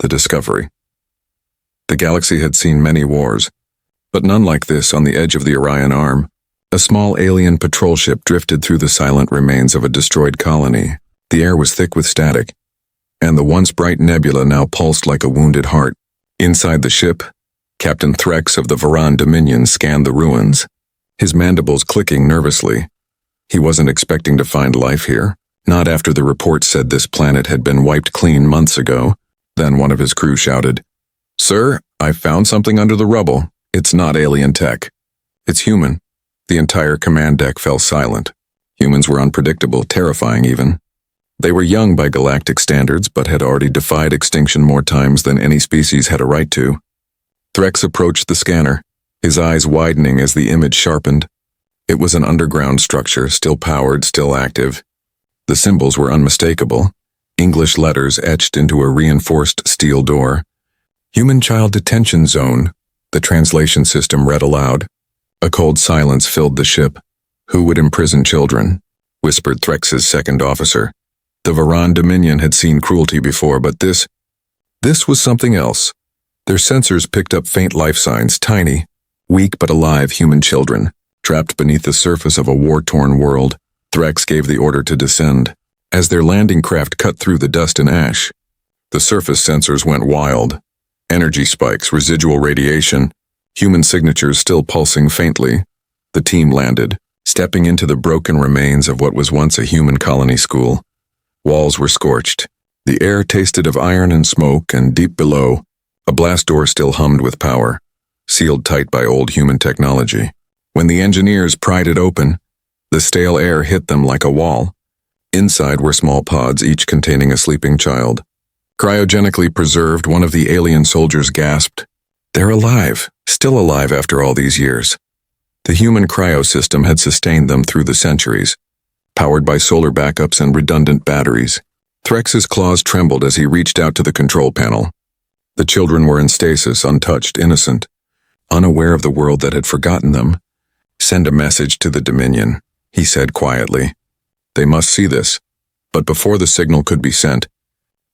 the discovery. The galaxy had seen many wars, but none like this on the edge of the Orion Arm. A small alien patrol ship drifted through the silent remains of a destroyed colony. The air was thick with static, and the once bright nebula now pulsed like a wounded heart. Inside the ship, Captain Threx of the Varan Dominion scanned the ruins, his mandibles clicking nervously. He wasn't expecting to find life here, not after the report said this planet had been wiped clean months ago. Then one of his crew shouted, "Sir, I found something under the rubble. It's not alien tech. It's human." The entire command deck fell silent. Humans were unpredictable, terrifying even. They were young by galactic standards, but had already defied extinction more times than any species had a right to. Threx approached the scanner, his eyes widening as the image sharpened. It was an underground structure, still powered, still active. The symbols were unmistakable, English letters etched into a reinforced steel door. "Human Child Detention Zone," the translation system read aloud. A cold silence filled the ship. "Who would imprison children?" whispered Threx's second officer. The Varan Dominion had seen cruelty before, but this was something else. Their sensors picked up faint life signs, tiny, weak but alive human children, trapped beneath the surface of a war-torn world. Threx gave the order to descend. As their landing craft cut through the dust and ash, the surface sensors went wild. Energy spikes, residual radiation, human signatures still pulsing faintly. The team landed, stepping into the broken remains of what was once a human colony school. Walls were scorched. The air tasted of iron and smoke, and deep below, a blast door still hummed with power, sealed tight by old human technology. When the engineers pried it open, the stale air hit them like a wall. Inside were small pods, each containing a sleeping child. Cryogenically preserved, one of the alien soldiers gasped. "They're alive, still alive after all these years." The human cryo system had sustained them through the centuries, powered by solar backups and redundant batteries. Threx's claws trembled as he reached out to the control panel. The children were in stasis, untouched, innocent, unaware of the world that had forgotten them. "Send a message to the Dominion," he said quietly. "They must see this." But before the signal could be sent,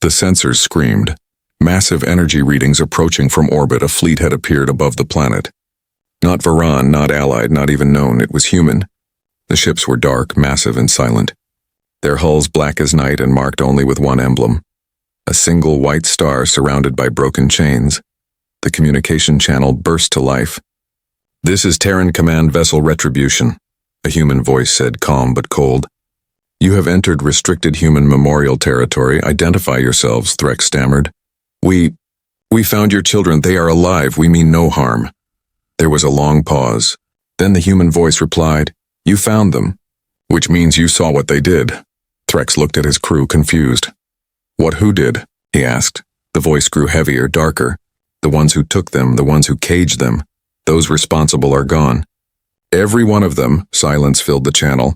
the sensors screamed. Massive energy readings approaching from orbit, a fleet had appeared above the planet. Not Varan, not allied, not even known, it was human. The ships were dark, massive, and silent. Their hulls black as night and marked only with one emblem. A single white star surrounded by broken chains. The communication channel burst to life. "This is Terran Command Vessel Retribution," a human voice said, calm but cold. "You have entered restricted human memorial territory. Identify yourselves," Threx stammered. We found your children. They are alive. We mean no harm." There was a long pause. Then the human voice replied, "You found them, which means you saw what they did." Threx looked at his crew, confused. "What who did?" he asked. The voice grew heavier, darker. "The ones who took them, the ones who caged them. Those responsible are gone." "Every one of them." Silence filled the channel.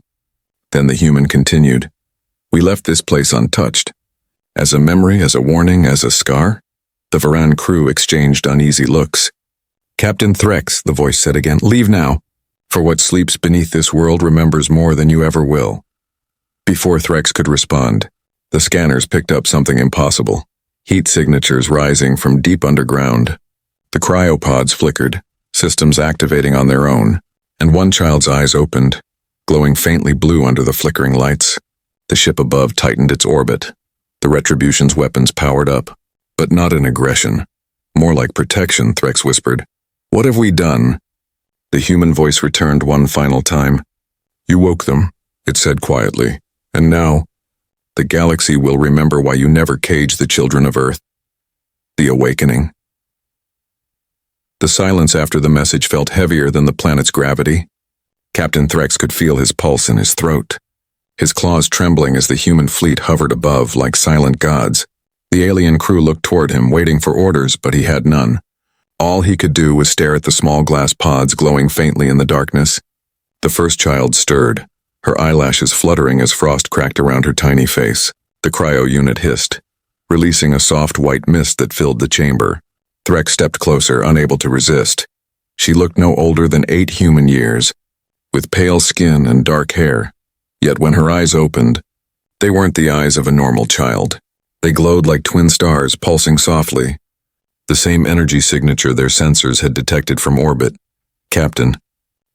Then the human continued, "We left this place untouched. As a memory, as a warning, as a scar." The Varan crew exchanged uneasy looks. "Captain Threx," the voice said again, "leave now. For what sleeps beneath this world remembers more than you ever will." Before Threx could respond, the scanners picked up something impossible. Heat signatures rising from deep underground. The cryopods flickered, systems activating on their own, and one child's eyes opened, glowing faintly blue under the flickering lights. The ship above tightened its orbit. The Retribution's weapons powered up, but not in aggression. More like protection, Threx whispered. "What have we done?" The human voice returned one final time. "You woke them," it said quietly, "and now, the galaxy will remember why you never caged the children of Earth." The awakening. The silence after the message felt heavier than the planet's gravity. Captain Threx could feel his pulse in his throat, his claws trembling as the human fleet hovered above like silent gods. The alien crew looked toward him, waiting for orders, but he had none. All he could do was stare at the small glass pods glowing faintly in the darkness. The first child stirred, her eyelashes fluttering as frost cracked around her tiny face. The cryo unit hissed, releasing a soft white mist that filled the chamber. Threx stepped closer, unable to resist. She looked no older than 8 human years, with pale skin and dark hair. Yet when her eyes opened, they weren't the eyes of a normal child. They glowed like twin stars, pulsing softly. The same energy signature their sensors had detected from orbit. "Captain,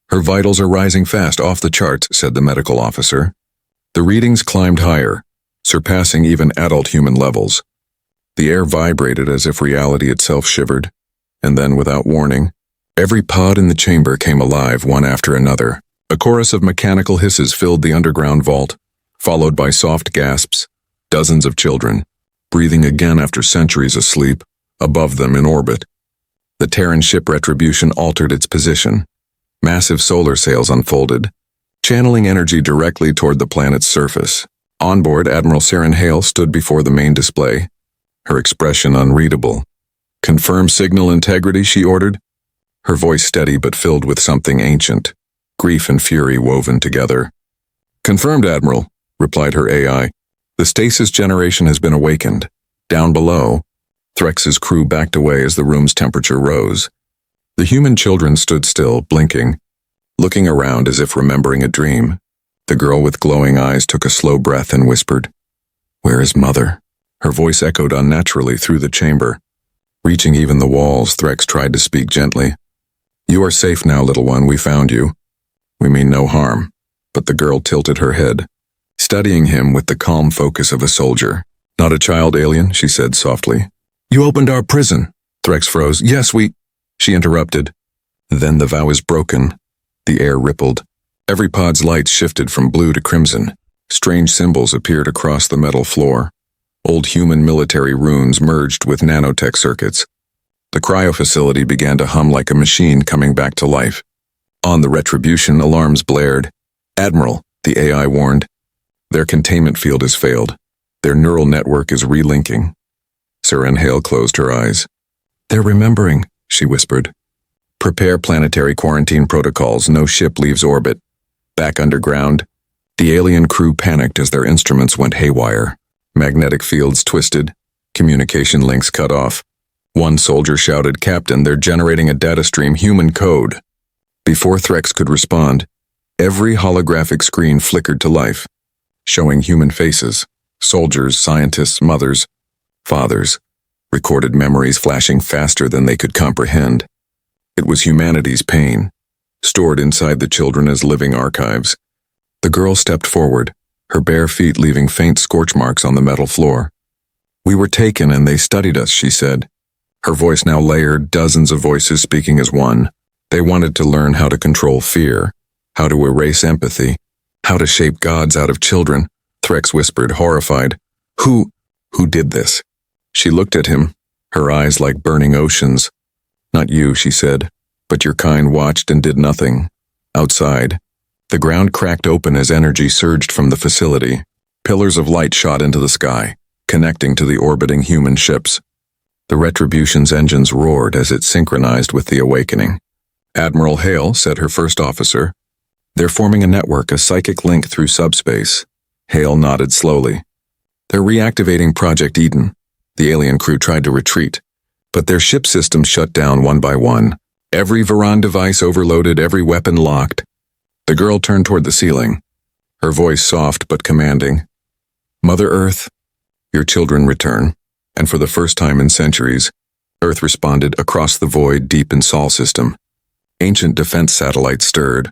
her vitals are rising fast, off the charts," said the medical officer. The readings climbed higher, surpassing even adult human levels. The air vibrated as if reality itself shivered, and then, without warning, every pod in the chamber came alive, one after another. A chorus of mechanical hisses filled the underground vault, followed by soft gasps, dozens of children, breathing again after centuries asleep, above them in orbit. The Terran ship Retribution altered its position. Massive solar sails unfolded, channeling energy directly toward the planet's surface. Onboard, Admiral Saren Hale stood before the main display, her expression unreadable. "Confirm signal integrity," she ordered, her voice steady but filled with something ancient, grief and fury woven together. "Confirmed, Admiral," replied her AI. "The stasis generation has been awakened. Down below." Threx's crew backed away as the room's temperature rose. The human children stood still, blinking, looking around as if remembering a dream. The girl with glowing eyes took a slow breath and whispered, "Where is Mother?" Her voice echoed unnaturally through the chamber. Reaching even the walls, Threx tried to speak gently. "You are safe now, little one, we found you. We mean no harm." But the girl tilted her head, studying him with the calm focus of a soldier. "Not a child alien," she said softly. "You opened our prison." Threx froze. "Yes, we—" She interrupted. Then the vow is broken. The air rippled. Every pod's lights shifted from blue to crimson. Strange symbols appeared across the metal floor. Old human military runes merged with nanotech circuits. The cryo facility began to hum like a machine coming back to life. On the Retribution, alarms blared. "Admiral," the AI warned. "Their containment field has failed. Their neural network is relinking." Saren Hale closed her eyes. "They're remembering," she whispered. "Prepare planetary quarantine protocols. No ship leaves orbit." Back underground, the alien crew panicked as their instruments went haywire. Magnetic fields twisted, communication links cut off. One soldier shouted, "Captain, they're generating a data stream, human code." Before Threx could respond, every holographic screen flickered to life, showing human faces, soldiers, scientists, mothers, fathers, recorded memories flashing faster than they could comprehend. It was humanity's pain, stored inside the children as living archives. The girl stepped forward, her bare feet leaving faint scorch marks on the metal floor. "We were taken and they studied us," she said. Her voice now layered, dozens of voices speaking as one. They wanted to learn how to control fear, how to erase empathy, how to shape gods out of children. Threx whispered, horrified. Who did this?" She looked at him, her eyes like burning oceans. "Not you," she said, "but your kind watched and did nothing." Outside, the ground cracked open as energy surged from the facility. Pillars of light shot into the sky, connecting to the orbiting human ships. The Retribution's engines roared as it synchronized with the awakening. "Admiral Hale," said her first officer. "They're forming a network, a psychic link through subspace." Hale nodded slowly. "They're reactivating Project Eden." The alien crew tried to retreat, but their ship systems shut down one by one. Every Varan device overloaded, every weapon locked. The girl turned toward the ceiling, her voice soft but commanding. "Mother Earth, your children return." And for the first time in centuries, Earth responded across the void deep in Sol system. Ancient defense satellites stirred,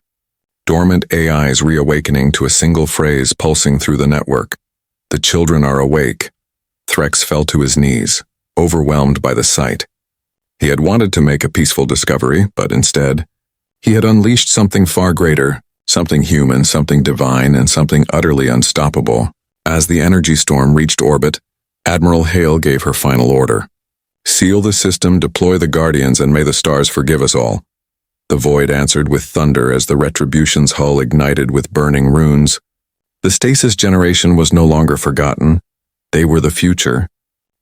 dormant AIs reawakening to a single phrase pulsing through the network. "The children are awake." Threx fell to his knees, overwhelmed by the sight. He had wanted to make a peaceful discovery, but instead, he had unleashed something far greater, something human, something divine, and something utterly unstoppable. As the energy storm reached orbit, Admiral Hale gave her final order. "Seal the system, deploy the Guardians, and may the stars forgive us all." The void answered with thunder as the Retribution's hull ignited with burning runes. The stasis generation was no longer forgotten. They were the future,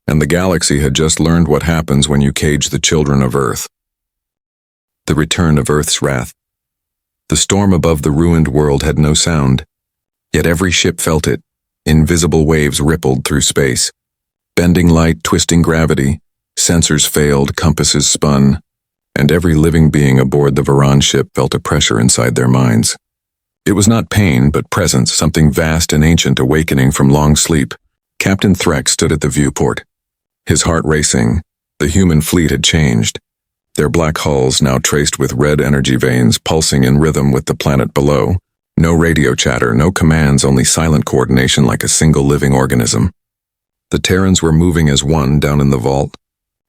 and the galaxy had just learned what happens when you cage the children of Earth. The return of Earth's wrath. The storm above the ruined world had no sound, yet every ship felt it. Invisible waves rippled through space, bending light, twisting gravity. Sensors failed, compasses spun, and every living being aboard the Varan ship felt a pressure inside their minds. It was not pain, but presence, something vast and ancient awakening from long sleep. Captain Threx stood at the viewport, his heart racing. The human fleet had changed, their black hulls now traced with red energy veins pulsing in rhythm with the planet below. No radio chatter, no commands, only silent coordination like a single living organism. The Terrans were moving as one down in the vault.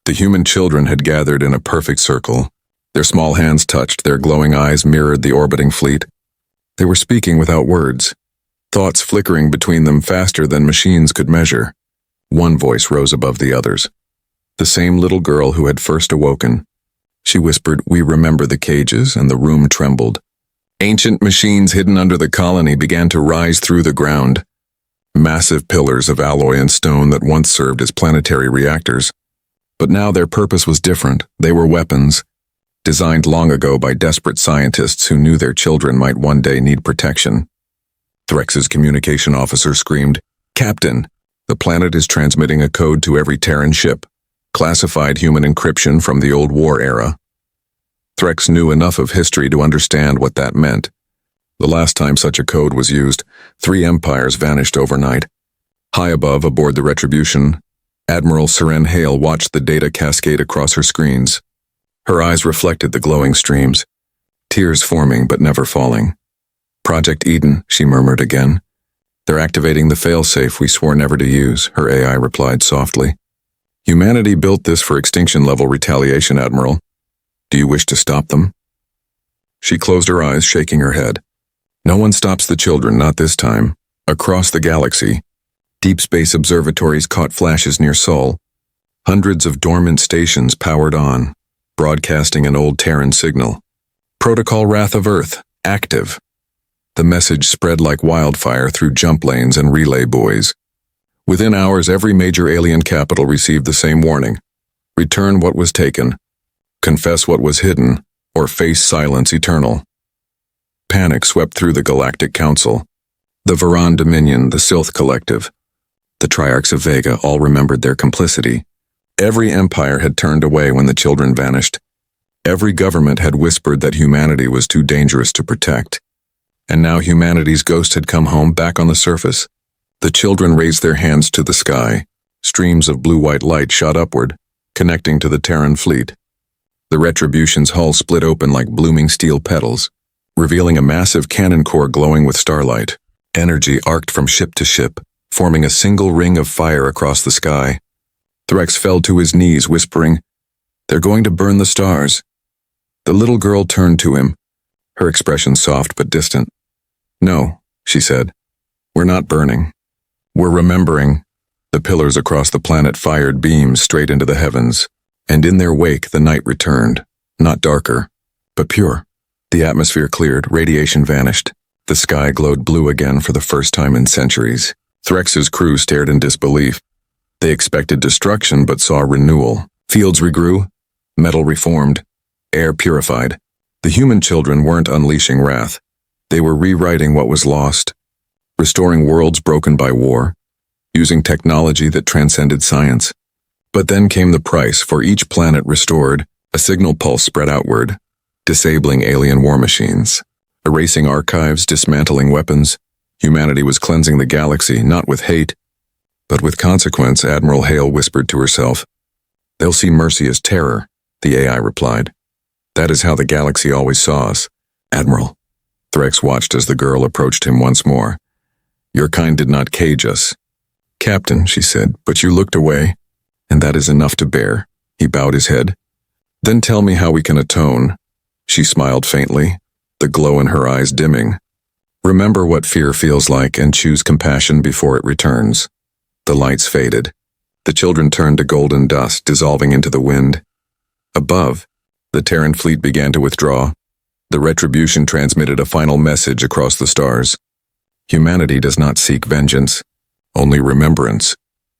The human children had gathered in a perfect circle. Their small hands touched, their glowing eyes mirrored the orbiting fleet. They were speaking without words, thoughts flickering between them faster than machines could measure. One voice rose above the others. The same little girl who had first awoken. She whispered, "We remember the cages," and the room trembled. Ancient machines hidden under the colony began to rise through the ground. Massive pillars of alloy and stone that once served as planetary reactors. But now their purpose was different. They were weapons, designed long ago by desperate scientists who knew their children might one day need protection. Threx's communication officer screamed, "Captain, the planet is transmitting a code to every Terran ship. Classified human encryption from the old war era." Threx knew enough of history to understand what that meant. The last time such a code was used, 3 empires vanished overnight. High above, aboard the Retribution, Admiral Seren Hale watched the data cascade across her screens. Her eyes reflected the glowing streams, tears forming but never falling. "Project Eden," she murmured again. "They're activating the failsafe we swore never to use," her AI replied softly. "Humanity built this for extinction-level retaliation, Admiral. Do you wish to stop them?" She closed her eyes, shaking her head. "No one stops the children, not this time." Across the galaxy, deep space observatories caught flashes near Sol. Hundreds of dormant stations powered on, broadcasting an old Terran signal. "Protocol Wrath of Earth, active." The message spread like wildfire through jump lanes and relay buoys. Within hours, every major alien capital received the same warning. Return what was taken. Confess what was hidden, or face silence eternal. Panic swept through the Galactic Council. The Varan Dominion, the Sylth Collective, the Triarchs of Vega all remembered their complicity. Every empire had turned away when the children vanished. Every government had whispered that humanity was too dangerous to protect. And now humanity's ghost had come home, back on the surface. The children raised their hands to the sky. Streams of blue-white light shot upward, connecting to the Terran fleet. The Retribution's hull split open like blooming steel petals, revealing a massive cannon core glowing with starlight. Energy arced from ship to ship, forming a single ring of fire across the sky. Threx fell to his knees, whispering, "They're going to burn the stars." The little girl turned to him, her expression soft but distant. "No," she said. "We're not burning. We're remembering." The pillars across the planet fired beams straight into the heavens, and in their wake the night returned, not darker, but pure. The atmosphere cleared, radiation vanished. The sky glowed blue again for the first time in centuries. Threx's crew stared in disbelief. They expected destruction but saw renewal. Fields regrew, metal reformed, air purified. The human children weren't unleashing wrath. They were rewriting what was lost, restoring worlds broken by war, using technology that transcended science. But then came the price. For each planet restored, a signal pulse spread outward, disabling alien war machines, erasing archives, dismantling weapons. Humanity was cleansing the galaxy, not with hate, but with consequence. Admiral Hale whispered to herself. "They'll see mercy as terror," the AI replied. "That is how the galaxy always saw us, Admiral." Threx watched as the girl approached him once more. "Your kind did not cage us." "Captain," she said, "but you looked away, and that is enough to bear." He bowed his head. "Then tell me how we can atone." She smiled faintly, the glow in her eyes dimming. "Remember what fear feels like and choose compassion before it returns." The lights faded. The children turned to golden dust, dissolving into the wind. Above, the Terran fleet began to withdraw. The Retribution transmitted a final message across the stars. Humanity does not seek vengeance, only remembrance.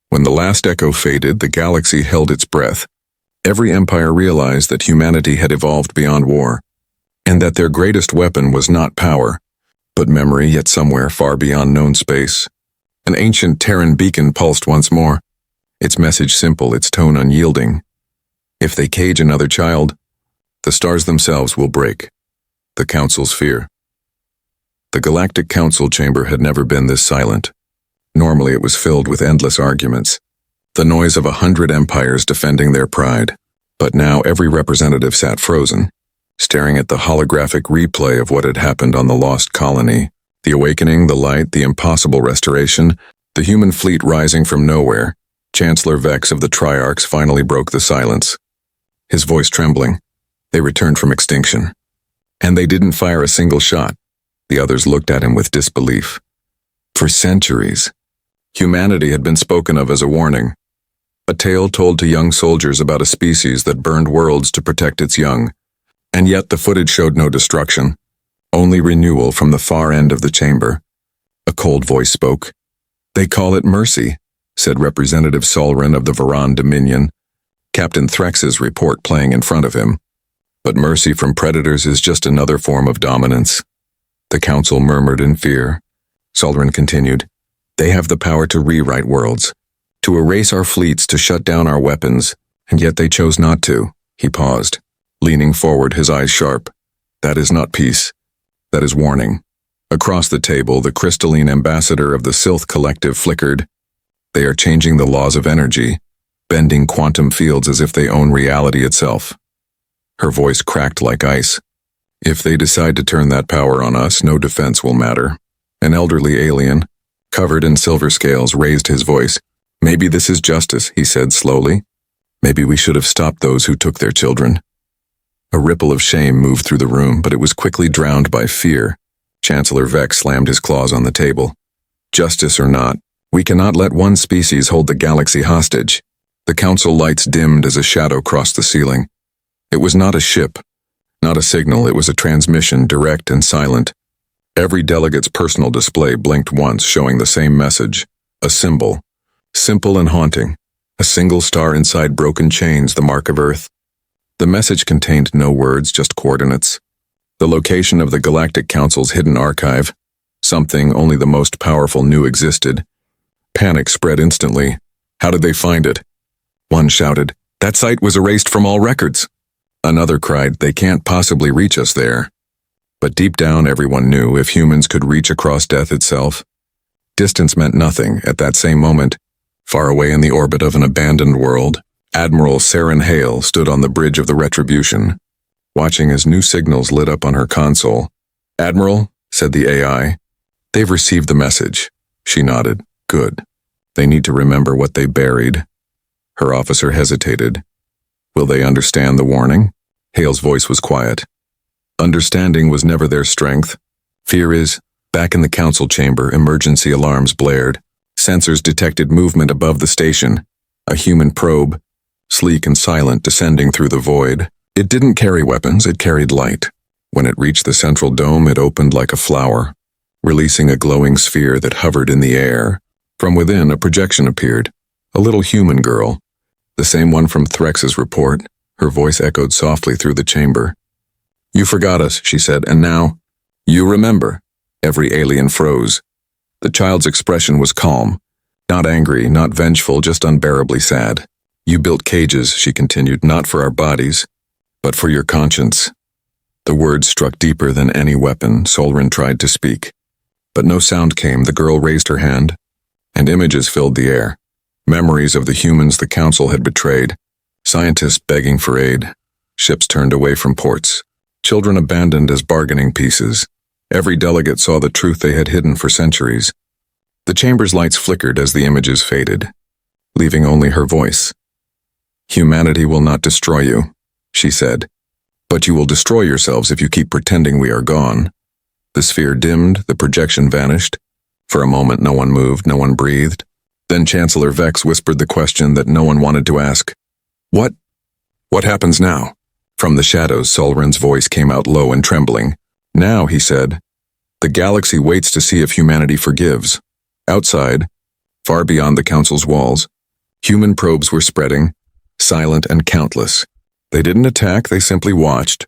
When the last echo faded, the galaxy held its breath. Every empire realized that humanity had evolved beyond war, and that their greatest weapon was not power, but memory, yet somewhere far beyond known space. An ancient Terran beacon pulsed once more, its message simple, its tone unyielding. If they cage another child, the stars themselves will break. The Council's fear. The Galactic Council chamber had never been this silent. Normally it was filled with endless arguments, the noise of 100 empires defending their pride. But now every representative sat frozen, staring at the holographic replay of what had happened on the lost colony. The awakening, the light, the impossible restoration, the human fleet rising from nowhere. Chancellor Vex of the Triarchs finally broke the silence, his voice trembling. They returned from extinction. And they didn't fire a single shot. The others looked at him with disbelief. For centuries, humanity had been spoken of as a warning, a tale told to young soldiers about a species that burned worlds to protect its young. And yet the footage showed no destruction, only renewal from the far end of the chamber. A cold voice spoke. "They call it mercy," said Representative Solrin of the Varan Dominion, Captain Threx's report playing in front of him. "But mercy from predators is just another form of dominance." The council murmured in fear. Solrin continued, "They have the power to rewrite worlds, to erase our fleets, to shut down our weapons, and yet they chose not to." He paused, leaning forward, his eyes sharp. "That is not peace. That is warning." Across the table, the crystalline ambassador of the Sylth Collective flickered. "They are changing the laws of energy, bending quantum fields as if they own reality itself." Her voice cracked like ice. "If they decide to turn that power on us, no defense will matter." An elderly alien, covered in silver scales, raised his voice. "Maybe this is justice," he said slowly. "Maybe we should have stopped those who took their children." A ripple of shame moved through the room, but it was quickly drowned by fear. Chancellor Vex slammed his claws on the table. "Justice or not, we cannot let one species hold the galaxy hostage." The council lights dimmed as a shadow crossed the ceiling. It was not a ship, not a signal, it was a transmission, direct and silent. Every delegate's personal display blinked once, showing the same message. A symbol, simple and haunting. A single star inside broken chains, the mark of Earth. The message contained no words, just coordinates. The location of the Galactic Council's hidden archive, something only the most powerful knew existed. Panic spread instantly. How did they find it? One shouted, "That site was erased from all records." Another cried, "They can't possibly reach us there." But deep down everyone knew if humans could reach across death itself. Distance meant nothing at that same moment. Far away in the orbit of an abandoned world, Admiral Saren Hale stood on the bridge of the Retribution, watching as new signals lit up on her console. "Admiral," said the AI, "they've received the message." She nodded. "Good. They need to remember what they buried." Her officer hesitated. "Will they understand the warning?" Hale's voice was quiet. Understanding was never their strength. Fear is. Back in the council chamber, emergency alarms blared. Sensors detected movement above the station. A human probe, sleek and silent, descending through the void. It didn't carry weapons, it carried light. When it reached the central dome, it opened like a flower, releasing a glowing sphere that hovered in the air. From within, a projection appeared. A little human girl. The same one from Threx's report. Her voice echoed softly through the chamber. "You forgot us," she said, "and now, you remember." Every alien froze. The child's expression was calm. Not angry, not vengeful, just unbearably sad. "You built cages," she continued, "not for our bodies, but for your conscience." The words struck deeper than any weapon. Solrin tried to speak, but no sound came. The girl raised her hand, and images filled the air. Memories of the humans the council had betrayed. Scientists begging for aid. Ships turned away from ports. Children abandoned as bargaining pieces. Every delegate saw the truth they had hidden for centuries. The chamber's lights flickered as the images faded, leaving only her voice. "Humanity will not destroy you," she said, "but you will destroy yourselves if you keep pretending we are gone." The sphere dimmed, the projection vanished. For a moment no one moved, no one breathed. Then Chancellor Vex whispered the question that no one wanted to ask. What happens now?" From the shadows, Solrin's voice came out low and trembling. "Now," he said, "the galaxy waits to see if humanity forgives." Outside, far beyond the council's walls, human probes were spreading, silent and countless. They didn't attack, they simply watched,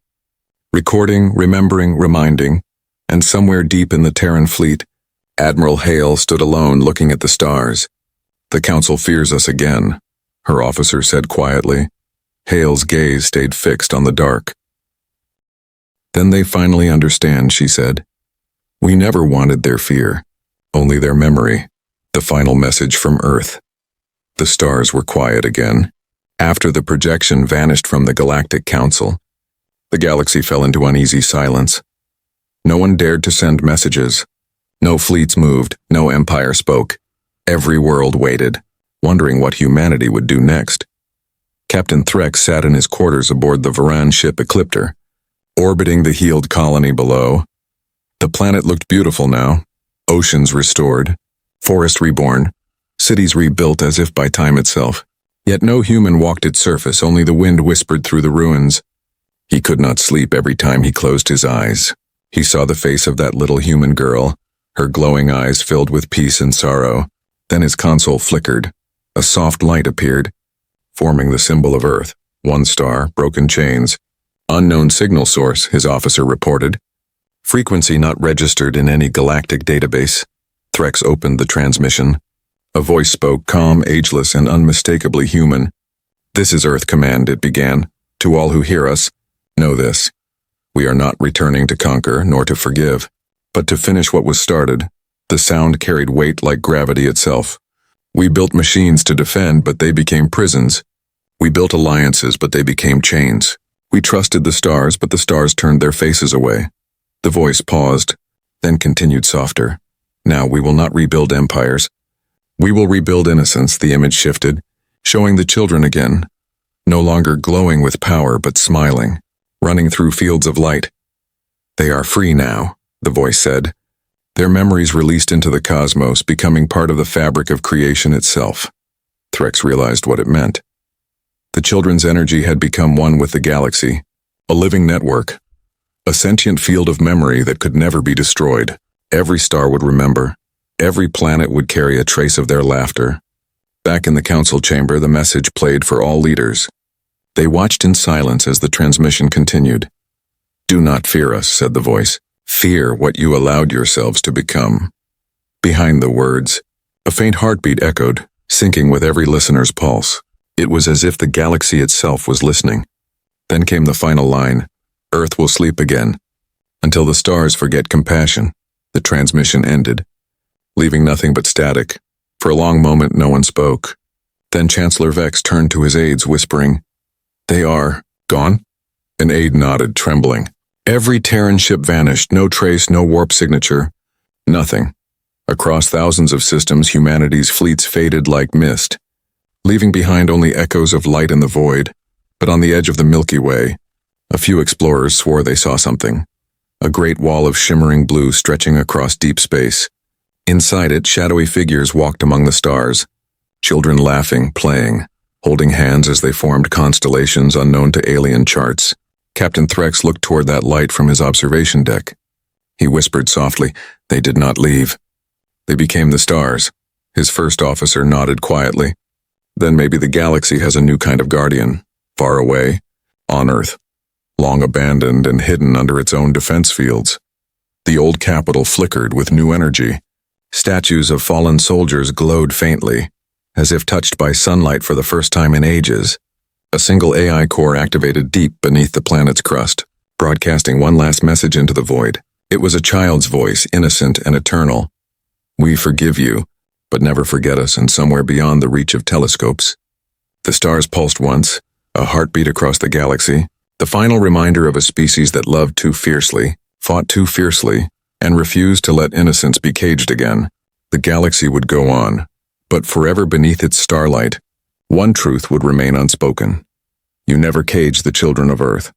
recording, remembering, reminding, and somewhere deep in the Terran fleet, Admiral Hale stood alone looking at the stars. "The council fears us again," her officer said quietly. Hale's gaze stayed fixed on the dark. "Then they finally understand," she said. "We never wanted their fear, only their memory." The final message from Earth. The stars were quiet again. After the projection vanished from the Galactic Council, the galaxy fell into uneasy silence. No one dared to send messages. No fleets moved, no empire spoke. Every world waited, wondering what humanity would do next. Captain Threx sat in his quarters aboard the Varan ship Ecliptor, orbiting the healed colony below. The planet looked beautiful now. Oceans restored, forests reborn, cities rebuilt as if by time itself. Yet no human walked its surface, only the wind whispered through the ruins. He could not sleep every time he closed his eyes. He saw the face of that little human girl, her glowing eyes filled with peace and sorrow. Then his console flickered. A soft light appeared, forming the symbol of Earth. 1 star, broken chains. Unknown signal source, his officer reported. Frequency not registered in any galactic database. Threx opened the transmission. A voice spoke, calm, ageless, and unmistakably human. "This is Earth Command," it began. "To all who hear us, know this. We are not returning to conquer, nor to forgive, but to finish what was started." The sound carried weight like gravity itself. "We built machines to defend, but they became prisons. We built alliances, but they became chains. We trusted the stars, but the stars turned their faces away." The voice paused, then continued softer. "Now we will not rebuild empires. We will rebuild innocence." The image shifted, showing the children again, no longer glowing with power but smiling, running through fields of light. "They are free now," the voice said. Their memories released into the cosmos, becoming part of the fabric of creation itself. Threx realized what it meant. The children's energy had become one with the galaxy, a living network, a sentient field of memory that could never be destroyed. Every star would remember. Every planet would carry a trace of their laughter. Back in the council chamber, the message played for all leaders. They watched in silence as the transmission continued. "Do not fear us," said the voice. "Fear what you allowed yourselves to become." Behind the words, a faint heartbeat echoed, syncing with every listener's pulse. It was as if the galaxy itself was listening. Then came the final line, "Earth will sleep again, until the stars forget compassion." The transmission ended, leaving nothing but static. For a long moment no one spoke. Then Chancellor Vex turned to his aides, whispering, "They are gone?" An aide nodded, trembling. Every Terran ship vanished, no trace, no warp signature. Nothing. Across thousands of systems, humanity's fleets faded like mist, leaving behind only echoes of light in the void. But on the edge of the Milky Way, a few explorers swore they saw something. A great wall of shimmering blue stretching across deep space. Inside it, shadowy figures walked among the stars, children laughing, playing, holding hands as they formed constellations unknown to alien charts. Captain Threx looked toward that light from his observation deck. He whispered softly, "They did not leave. They became the stars." His first officer nodded quietly. "Then maybe the galaxy has a new kind of guardian, far away, on Earth, long abandoned and hidden under its own defense fields." The old capital flickered with new energy. Statues of fallen soldiers glowed faintly, as if touched by sunlight for the first time in ages. A single AI core activated deep beneath the planet's crust, broadcasting one last message into the void. It was a child's voice, innocent and eternal. "We forgive you, but never forget us," and somewhere beyond the reach of telescopes. The stars pulsed once, a heartbeat across the galaxy, the final reminder of a species that loved too fiercely, fought too fiercely, and refused to let innocence be caged again. The galaxy would go on, but forever beneath its starlight, one truth would remain unspoken. You never cage the children of Earth.